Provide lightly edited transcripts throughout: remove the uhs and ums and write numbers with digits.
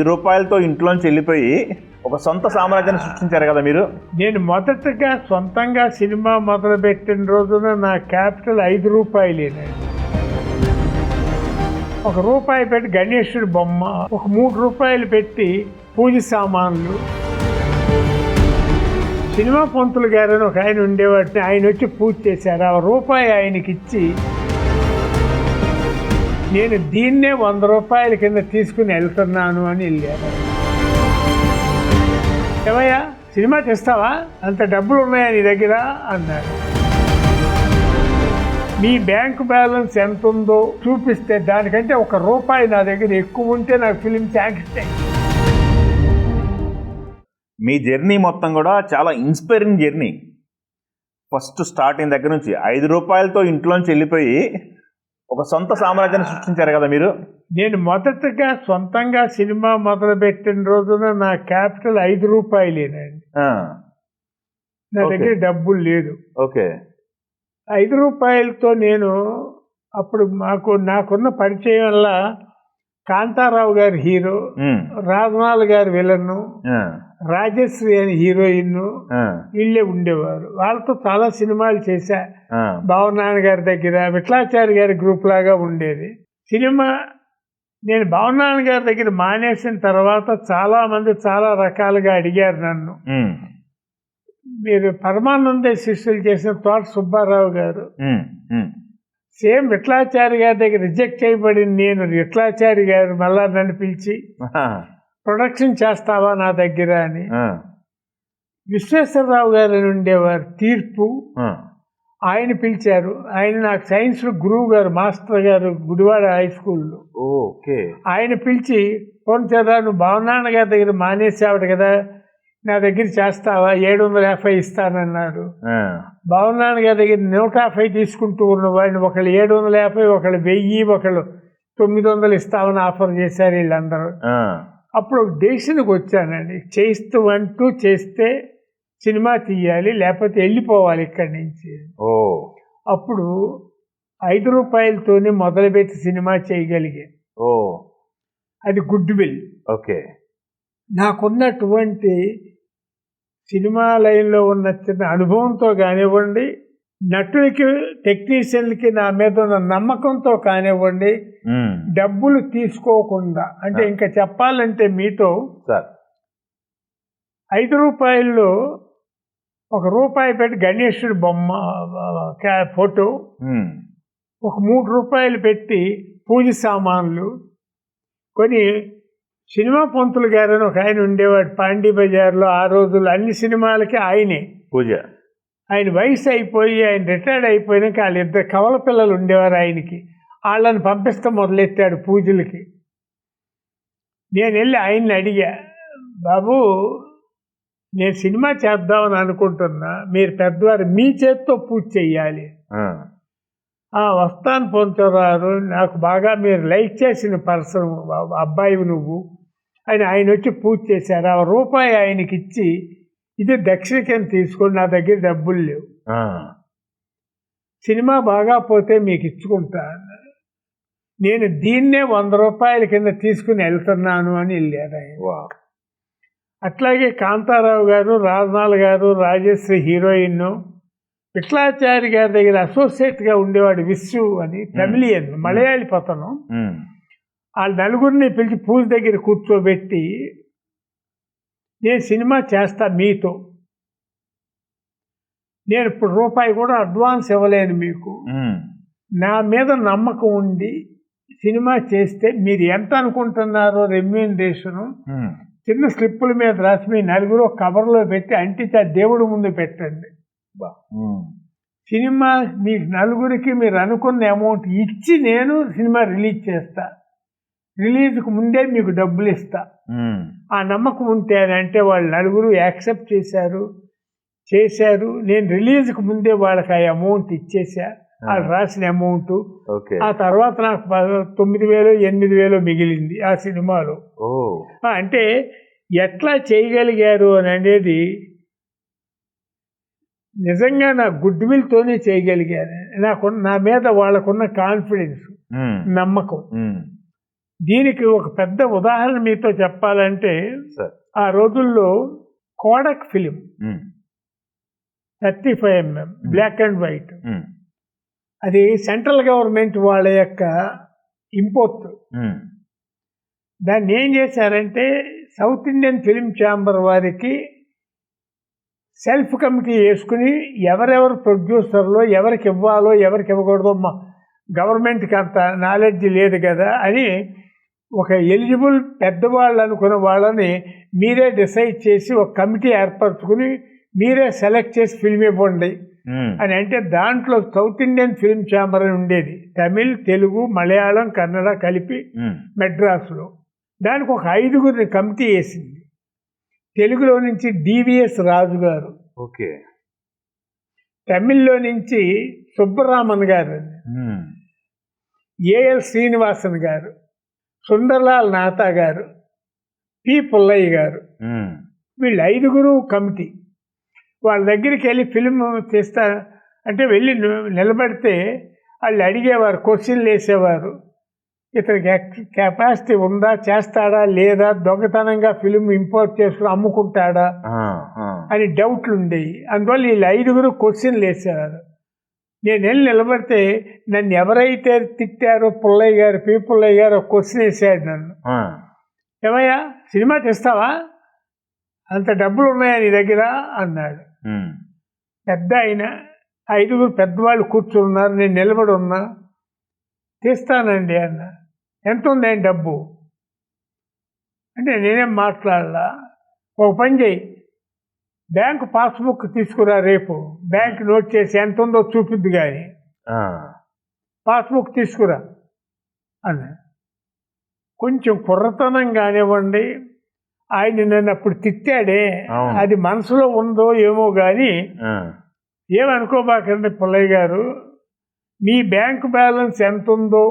రూ. 5 ఇంట్లోంచి వెళ్ళిపోయి ఒక సొంత సామ్రాజ్యాన్ని సృష్టించారు కదా మీరు. నేను మొదటగా సొంతంగా సినిమా మొదలుపెట్టిన రోజున నా క్యాపిటల్ ₹5. ₹1 పెట్టి గణేశుడి బొమ్మ, ఒక ₹3 పెట్టి పూజ సామాన్లు. సినిమా పంతులు గారని ఒక ఆయన ఉండేవాడిని, ఆయన వచ్చి పూజ చేశారు. ₹1 ఆయనకి ఇచ్చి నేను దీన్నే ₹100 కింద తీసుకుని వెళ్తున్నాను అని వెళ్ళాను. ఏమయ్యా సినిమా తెస్తావా, అంత డబ్బులు ఉన్నాయా నీ దగ్గర అన్నారు. మీ బ్యాంకు బ్యాలెన్స్ ఎంత ఉందో చూపిస్తే దానికంటే ₹1 నా దగ్గర ఎక్కువ ఉంటే నాకు ఫిలిం శాంక్షన్ అయింది. మీ జర్నీ మొత్తం కూడా చాలా ఇన్స్పైరింగ్ జర్నీ. ఫస్ట్ స్టార్టింగ్ దగ్గర నుంచి ₹5 ఇంట్లోంచి వెళ్ళిపోయి ఒక సొంత సామ్రాజ్యాన్ని సృష్టించారు కదా మీరు. నేను మొదటగా సొంతంగా సినిమా మొదలుపెట్టిన రోజున నా క్యాపిటల్ ₹5. నా దగ్గర డబ్బులు లేదు. ఓకే. ₹5 నేను అప్పుడు నాకున్న పరిచయం వల్ల కాంతారావు గారి హీరో, రాజనాల్ గారి విలన్, రాజశ్రీ అని హీరోయిన్ వీళ్ళే ఉండేవారు. వాళ్ళతో చాలా సినిమాలు చేశా. భావనారాయణ గారి దగ్గర విఠలాచారి గారి గ్రూప్ లాగా ఉండేది సినిమా. నేను భావనారాయణ గారి దగ్గర మానేసిన తర్వాత చాలా మంది చాలా రకాలుగా అడిగారు నన్ను. మీరు పరమానంద శిష్యులు చేసిన తోట సుబ్బారావు గారు, సేమ్ విఠలాచారి గారి దగ్గర రిజెక్ట్ చేయబడిన నేను, విఠలాచారి గారు మళ్ళా నన్ను పిలిచి ప్రొడక్షన్ చేస్తావా నా దగ్గర అని. విశ్వేశ్వరరావు గారు అని ఉండేవారు, తీర్పు, ఆయన పిలిచారు. ఆయన నాకు సైన్స్ గురువు గారు, మాస్టర్ గారు, గుడివాడ హై స్కూల్లో. ఆయన పిలిచి పోన్చారా నువ్వు భావనారాయణ గారి దగ్గర మానేసావుడు కదా, నా దగ్గర చేస్తావా, 750 ఇస్తానన్నారు. భావనారాయణ గారి దగ్గర 150 తీసుకుంటూ ఉన్న వాడిని ఒకళ్ళు 750, ఒకళ్ళు 1000, ఒకళ్ళు 900 ఇస్తామని ఆఫర్ చేశారు వీళ్ళందరూ. అప్పుడు ఒక డెసిషన్కి వచ్చానండి, చేస్తూ చేస్తే సినిమా తీయాలి, లేకపోతే వెళ్ళిపోవాలి ఇక్కడి నుంచి. అప్పుడు ₹5 మొదలుపెట్టి సినిమా చేయగలిగే. అది గుడ్ విల్. ఓకే. నాకున్నటువంటి సినిమా లైన్లో ఉన్న చిన్న అనుభవంతో కానివ్వండి, నటులకి టెక్నీషియన్లకి నా మీద ఉన్న నమ్మకంతో కానివ్వండి, డబ్బులు తీసుకోకుండా, అంటే ఇంకా చెప్పాలంటే మీతో ₹5 ₹1 పెట్టి గణేశుడి బొమ్మ ఫోటో, ఒక ₹3 పెట్టి పూజ సామాన్లు కొని. సినిమా పంతులు గారని ఒక ఆయన ఉండేవాడు పాండీ బజార్లో. ఆ రోజుల్లో అన్ని సినిమాలకి ఆయనే పూజ. ఆయన వయసు అయిపోయి ఆయన రిటైర్డ్ అయిపోయినాక వాళ్ళిద్దరు కవల పిల్లలు ఉండేవారు ఆయనకి. వాళ్ళని పంపిస్తే మొదలెట్టాడు పూజలకి. నేను వెళ్ళి ఆయన్ని అడిగా, బాబు నేను సినిమా చేద్దామని అనుకుంటున్నా, మీరు పెద్దవారు మీ చేత్తో పూజ చెయ్యాలి. వస్తాను పంతురారు, నాకు బాగా మీరు లైక్ చేసిన పర్సన్ అబ్బాయి నువ్వు అని ఆయన వచ్చి పూజ చేశారు. ₹1 ఆయనకి ఇచ్చి, ఇది దక్షిణ కింద తీసుకోండి, నా దగ్గర డబ్బులు లేవు, సినిమా బాగా పోతే మీకు ఇచ్చుకుంటా. నేను దీన్నే ₹100 కింద తీసుకుని వెళ్తున్నాను అని వెళ్ళారు ఆయన. అట్లాగే కాంతారావు గారు, రాజనాల్ గారు, రాజశ్రీ హీరోయిన్, విఠలాచారి గారి దగ్గర అసోసియేట్గా ఉండేవాడు విశ్వ అని, తమిళియన్, మలయాళి పతనం. వాళ్ళ నలుగురిని పిలిచి పూజ దగ్గర కూర్చోబెట్టి, నేను సినిమా చేస్తా మీతో, నేను ఇప్పుడు ₹1 కూడా అడ్వాన్స్ ఇవ్వలేను మీకు, నా మీద నమ్మకం ఉండి సినిమా చేస్తే మీరు ఎంత అనుకుంటున్నారో రెమ్యూనరేషను చిన్న స్లిప్పుల మీద రాసి మీ నలుగురు కవర్లో పెట్టి అంటించి దేవుడి ముందు పెట్టండి. సినిమా మీకు నలుగురికి మీరు అనుకున్న అమౌంట్ ఇచ్చి నేను సినిమా రిలీజ్ చేస్తా, రిలీజ్కి ముందే మీకు డబ్బులు ఇస్తా, ఆ నమ్మకం ఉంటే అని అంటే వాళ్ళు నలుగురు యాక్సెప్ట్ చేశారు. నేను రిలీజ్కి ముందే వాళ్ళకి ఆ అమౌంట్ ఇచ్చేసా, వాళ్ళు రాసిన అమౌంట్. ఆ తర్వాత నాకు 9,000 8,000 మిగిలింది ఆ సినిమాలో. అంటే ఎట్లా చేయగలిగారు అని అనేది నిజంగా నా గుడ్ విల్తోనే చేయగలిగాను. నా మీద వాళ్ళకున్న కాన్ఫిడెన్స్, నమ్మకం. దీనికి ఒక పెద్ద ఉదాహరణ మీతో చెప్పాలంటే సార్ ఆ రోజుల్లో Kodak film 35mm black and white, అది సెంట్రల్ గవర్నమెంట్ వాళ్ళ యొక్క ఇంపోర్ట్. దాన్ని ఏం చేశారంటే సౌత్ ఇండియన్ ఫిలిం ఛాంబర్ వారికి సెల్ఫ్ కమిటీ వేసుకుని ఎవరెవరు ప్రొడ్యూసర్లో ఎవరికి ఇవ్వాలో ఎవరికి ఇవ్వకూడదో గవర్నమెంట్కి అంత నాలెడ్జ్ లేదు కదా అని ఒక ఎలిజిబుల్ పెద్దవాళ్ళు అనుకున్న వాళ్ళని మీరే డిసైడ్ చేసి ఒక కమిటీ ఏర్పరచుకుని మీరే సెలెక్ట్ చేసి ఫిల్మ్ ఇవ్వండి అని అంటే దాంట్లో సౌత్ ఇండియన్ ఫిల్మ్ ఛాంబర్ అని ఉండేది, తమిళ్, తెలుగు, మలయాళం, కన్నడ కలిపి మెడ్రాస్లో. దానికి ఒక 5గురిని కమిటీ వేసింది. తెలుగులో నుంచి డివిఎస్ రాజు గారు, ఓకే, తమిళ్లో నుంచి సుబ్బరామన్ గారు, ఏఎల్ శ్రీనివాసన్ గారు, సుందర్లాల్ నాథా గారు, పి పుల్లయ్య గారు, వీళ్ళు 5గురు కమిటీ. వాళ్ళ దగ్గరికి వెళ్ళి ఫిల్మ్ తీస్తా అంటే వెళ్ళి నిలబడితే వాళ్ళు అడిగేవారు, క్వశ్చన్లు వేసేవారు. ఇతనికి కెపాసిటీ ఉందా, చేస్తాడా లేదా, దొంగతనంగా ఫిల్మ్ ఇంపోర్ట్ చేసుకుని అమ్ముకుంటాడా అని డౌట్లు ఉండేవి. అందువల్ల వీళ్ళు 5గురు క్వశ్చన్లు వేసేవారు. నేను వెళ్ళి నిలబడితే నన్ను ఎవరైతే తిట్టారో పుల్లయ్య గారు, పి పుల్లయ్య గారు ఒక క్వశ్చన్ వేసాడు నన్ను, ఏమయ్యా సినిమా తీస్తావా, అంత డబ్బులు ఉన్నాయా నీ దగ్గర అన్నాడు. పెద్ద ఆయన 5గురు పెద్దవాళ్ళు కూర్చున్నారు, నేను నిలబడి ఉన్నా. తీస్తానండి అన్న. ఎంత ఉందేంటి డబ్బు అంటే నేనేం మాట్లాడలా. ఒక పని చేయి, బ్యాంకు పాస్బుక్ తీసుకురా, రేపు బ్యాంక్ నోట్ చేసి ఎంత ఉందో చూపిద్ది కానీ పాస్బుక్ తీసుకురా అన్న. కొంచెం కుర్రతనం కానివ్వండి, ఆయన నన్ను అప్పుడు తిట్టాడే అది మనసులో ఉందో ఏమో కానీ ఏమనుకోబాకండి పుల్లయ్య గారు, మీ బ్యాంక్ బ్యాలెన్స్ ఎంత ఉందో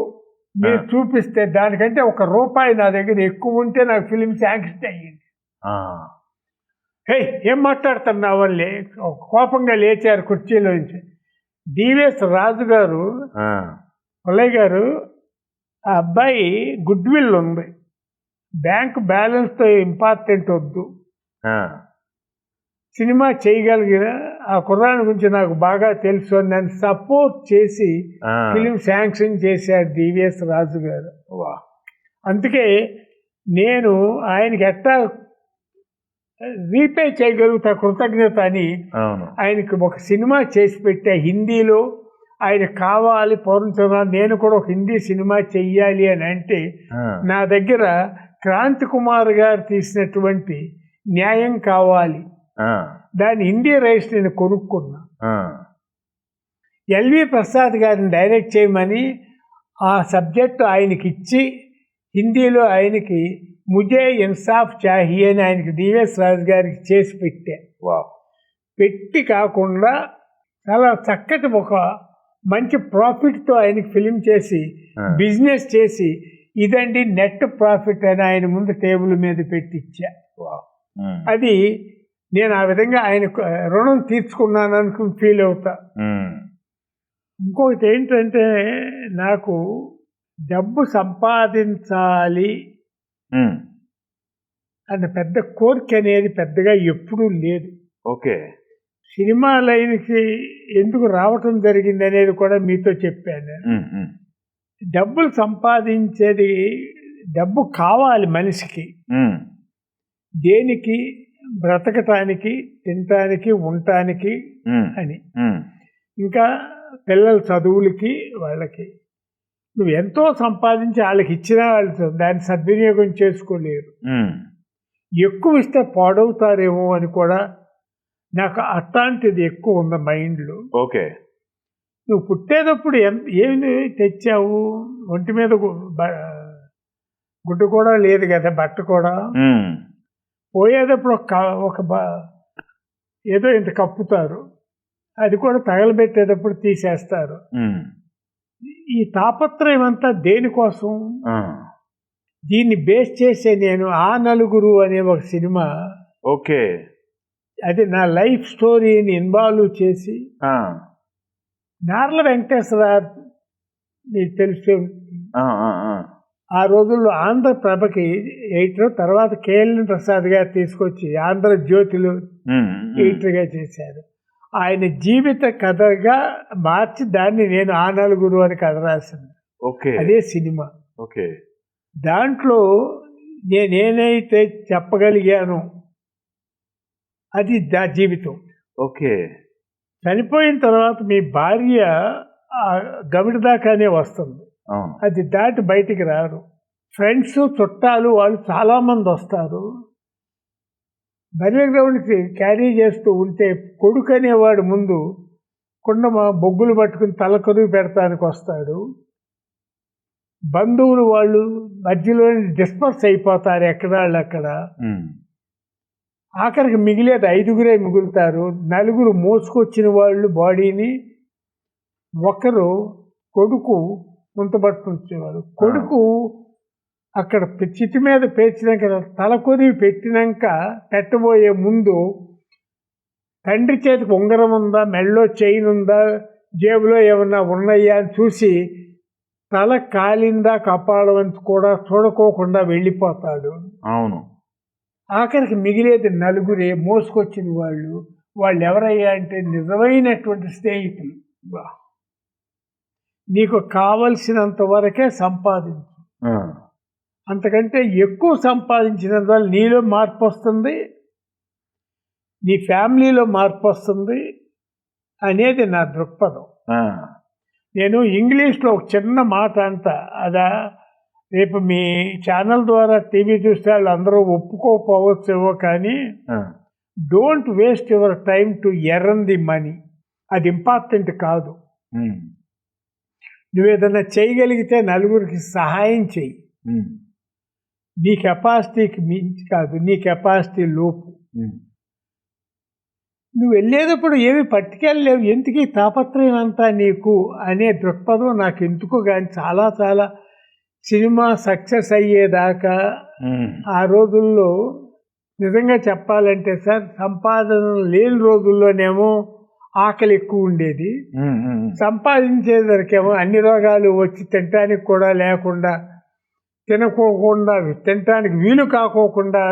మీరు చూపిస్తే దానికంటే ₹1 నా దగ్గర ఎక్కువ ఉంటే నాకు ఫిలిం శాంక్షన్ అయ్యింది. హే ఏం మాట్లాడుతున్నావు అని కోపంగా లేచారు కుర్చీలోంచి. డివిఎస్ రాజు గారు, పుల్లయ్య గారు, ఆ అబ్బాయి గుడ్ విల్ ఉంది, బ్యాంక్ బ్యాలెన్స్తో ఇంపార్టెంట్ వద్దు, సినిమా చేయగలిగిన ఆ కుర్రాని గురించి నాకు బాగా తెలుసు అని నన్ను సపోర్ట్ చేసి ఫిలిం శాంక్షన్ చేశారు డివిఎస్ రాజు గారు. అందుకే నేను ఆయనకి ఎట్టా రీపే చేయగలుగుతా కృతజ్ఞత అని ఆయనకి ఒక సినిమా చేసి పెట్టా హిందీలో. ఆయన కావాలి పూర్ణచంద్ర, నేను కూడా ఒక హిందీ సినిమా చెయ్యాలి అని అంటే నా దగ్గర క్రాంతి కుమార్ గారు తీసినటువంటి న్యాయం కావాలి, దాని హిందీ రైట్స్ నేను కొనుక్కున్నా. ఎల్వి ప్రసాద్ గారిని డైరెక్ట్ చేయమని ఆ సబ్జెక్టు ఆయనకి ఇచ్చి హిందీలో ఆయనకి ముజే ఇన్సాఫ్ చాహియే అని ఆయనకి డివిఎస్ రాజు గారికి చేసి పెట్టా. పెట్టి కాకుండా చాలా చక్కటి ఒక మంచి ప్రాఫిట్తో ఆయనకి ఫిలిం చేసి బిజినెస్ చేసి ఇదండి నెట్ ప్రాఫిట్ అని ఆయన ముందు టేబుల్ మీద పెట్టిచ్చా. అది నేను ఆ విధంగా ఆయన రుణం తీర్చుకున్నాను అనుకుని ఫీల్ అవుతా. ఇంకొకటి ఏంటంటే నాకు డబ్బు సంపాదించాలి అన్న పెద్ద కోరిక అనేది పెద్దగా ఎప్పుడూ లేదు. ఓకే, సినిమా లైన్కి ఎందుకు రావటం జరిగింది అనేది కూడా మీతో చెప్పాను. డబ్బులు సంపాదించేది, డబ్బు కావాలి మనిషికి, దేనికి, బ్రతకటానికి, తినటానికి, ఉండటానికి అని. ఇంకా పిల్లల చదువులకి, వాళ్ళకి నువ్వు ఎంతో సంపాదించి వాళ్ళకి ఇచ్చినా వాళ్ళు దాన్ని సద్వినియోగం చేసుకోలేరు. ఎక్కువ ఇస్తే పాడవుతారేమో అని కూడా నాకు అట్లాంటిది ఎక్కువ ఉంది మైండ్లో. ఓకే, నువ్వు పుట్టేటప్పుడు ఏమి తెచ్చావు, ఒంటి మీద గుడ్డు కూడా లేదు కదా, బట్ట కూడా. పోయేటప్పుడు ఒక ఏదో ఇంత కప్పుతారు, అది కూడా తగలబెట్టేటప్పుడు తీసేస్తారు. ఈ తాపత్రయం అంతా దేనికోసం? దీన్ని బేస్ చేసే నేను ఆ నలుగురు అనే ఒక సినిమా, ఓకే, అది నా లైఫ్ స్టోరీని ఇన్వాల్వ్ చేసి, నార్ల వెంకటేశ్వర నీకు తెలిసి ఆ రోజుల్లో ఆంధ్రప్రభకి ఎడిటర్, తర్వాత కేఎల్ఎన్ ప్రసాద్ గారు తీసుకొచ్చి ఆంధ్రజ్యోతిలో ఎడిటర్గా చేశారు. ఆయన జీవిత కథగా మార్చి దాన్ని నేను ఆ నలుగురు అని కథ రాశాను. ఓకే. అదే సినిమా. ఓకే. దాంట్లో నేనేనైతే చెప్పగలిగాను అది నా జీవితం. ఓకే. చనిపోయిన తర్వాత మీ భార్య గమిడి దాకానే వస్తుంది, అది దాటి బయటికి రారు. ఫ్రెండ్స్ చుట్టాలు వాళ్ళు చాలామంది వస్తారు. బర్రె గ్రౌండ్కి క్యారీ చేస్తూ ఉంటే కొడుకు అనేవాడు ముందు కుండమ బొగ్గులు పట్టుకుని తలకొరుగు పెడతానికి వస్తాడు. బంధువులు వాళ్ళు మధ్యలో డిస్పర్స్ అయిపోతారు ఎక్కడాళ్ళు అక్కడ. ఆఖరికి మిగిలేది 5గురే మిగులుతారు. 4 మోసుకొచ్చిన వాళ్ళు బాడీని, ఒకరు కొడుకు ముంతబట్టుకుంటేవాడు. కొడుకు అక్కడ చితి మీద పేర్చినాక తలకొరి పెట్టినాక పెట్టబోయే ముందు తండ్రి చేతికి ఉంగరం ఉందా, మెళ్ళో చైన్ ఉందా, జేబులో ఏమన్నా ఉన్నాయా అని చూసి తల కాలిందా కపాలం అని కూడా చూడకోకుండా వెళ్ళిపోతాడు. అవును. ఆఖరికి మిగిలేది 4గురే మోసుకొచ్చిన వాళ్ళు. వాళ్ళు ఎవరయ్యా అంటే నిజమైనటువంటి స్నేహితులు. నీకు కావలసినంత వరకే సంపాదించు, అంతకంటే ఎక్కువ సంపాదించినందువల్ల నీలో మార్పు వస్తుంది, నీ ఫ్యామిలీలో మార్పు వస్తుంది అనేది నా దృక్పథం. నేను ఇంగ్లీష్లో ఒక చిన్న మాట అంట, అదా రేపు మీ ఛానల్ ద్వారా టీవీ చూస్తే వాళ్ళు అందరూ ఒప్పుకోకపోవచ్చేమో, కానీ don't waste your time to earn the money. అది ఇంపార్టెంట్ కాదు. నువ్వేదన్నా చేయగలిగితే 4గురికి సహాయం చెయ్యి. నీ కెపాసిటీకి మించి కాదు, నీ కెపాసిటీ లోపు. నువ్వు వెళ్ళేటప్పుడు ఏమి పట్టుకెళ్ళలేవు, ఎందుకు ఈ తాపత్రయం అంతా నీకు అనే దృక్పథం నాకు ఎందుకో కానీ చాలా చాలా సినిమా సక్సెస్ అయ్యేదాకా ఆ రోజుల్లో నిజంగా చెప్పాలంటే సార్, సంపాదన లేని రోజుల్లోనేమో ఆకలి ఎక్కువ ఉండేది, సంపాదించేసరికేమో అన్ని రోగాలు వచ్చి తినటానికి కూడా లేకుండా, తినకోకుండా తినటానికి వీలు కాకోకుండా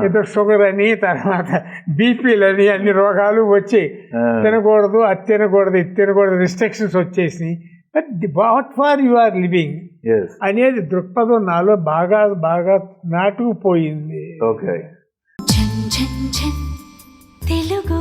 ఏదో షుగర్ అని, తర్వాత బీపీలని, అన్ని రోగాలు వచ్చి తినకూడదు, అది తినకూడదు, ఇది తినకూడదు, రిస్ట్రిక్షన్స్ వచ్చేసి. But what far you are living అనేది దృక్పథం నాలో బాగా బాగా నాటుకుపోయింది. తెలుగు